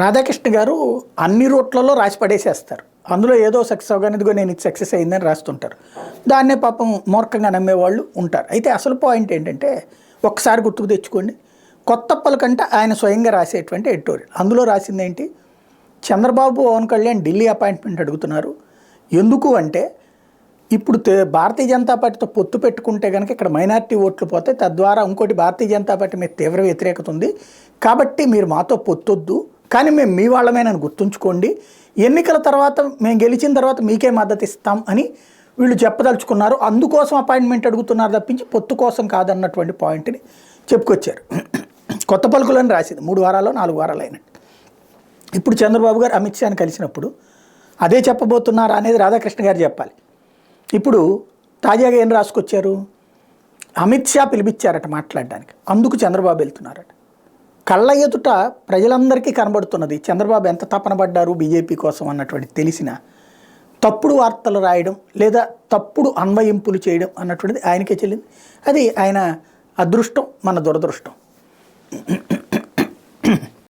రాధాకృష్ణ గారు అన్ని రూట్లలో రాసి పడేసేస్తారు. అందులో ఏదో సక్సెస్ అవగానే ఇదిగో నేను ఇది సక్సెస్ అయిందని రాస్తుంటారు. దాన్నే పాపం మూర్ఖంగా నమ్మేవాళ్ళు ఉంటారు. అయితే అసలు పాయింట్ ఏంటంటే ఒక్కసారి గుర్తుకు తెచ్చుకోండి, కొత్తప్పల కంటే ఆయన స్వయంగా రాసేటువంటి ఎడిటోరియల్. అందులో రాసింది ఏంటి, చంద్రబాబు పవన్ కళ్యాణ్ ఢిల్లీ అపాయింట్మెంట్ అడుగుతున్నారు. ఎందుకు అంటే ఇప్పుడు భారతీయ జనతా పార్టీతో పొత్తు పెట్టుకుంటే కనుక ఇక్కడ మైనారిటీ ఓట్లు పోతాయి, తద్వారా ఇంకోటి భారతీయ జనతా పార్టీ మీద తీవ్ర వ్యతిరేకత ఉంది, కాబట్టి మీరు మాతో పొత్తొద్దు, కానీ మేము మీ వాళ్ళమేనని గుర్తుంచుకోండి, ఎన్నికల తర్వాత మేము గెలిచిన తర్వాత మీకే మద్దతు ఇస్తాం అని వీళ్ళు చెప్పదలుచుకున్నారు, అందుకోసం అపాయింట్మెంట్ అడుగుతున్నారు తప్పించి పొత్తు కోసం కాదన్నటువంటి పాయింట్ని చెప్పుకొచ్చారు. కొత్త పలుకులని రాసింది 3 వారాలు 4 వారాలు అయినట్టు. ఇప్పుడు చంద్రబాబు గారు అమిత్ షాని కలిసినప్పుడు అదే చెప్పబోతున్నారా అనేది రాధాకృష్ణ గారు చెప్పాలి. ఇప్పుడు తాజాగా ఏం రాసుకొచ్చారు, అమిత్ షా పిలిపించారట మాట్లాడడానికి, అందుకు చంద్రబాబు వెళ్తున్నారట. కళ్ళ ఎదుట ప్రజలందరికీ కనబడుతున్నది చంద్రబాబు ఎంత తపన పడ్డారు బీజేపీ కోసం అన్నటువంటి తెలిసిన తప్పుడు వార్తలు రాయడం లేదా తప్పుడు అన్వయింపులు చేయడం అన్నటువంటిది ఆయనకే చెల్లింది. అది ఆయన అదృష్టం, మన దురదృష్టం.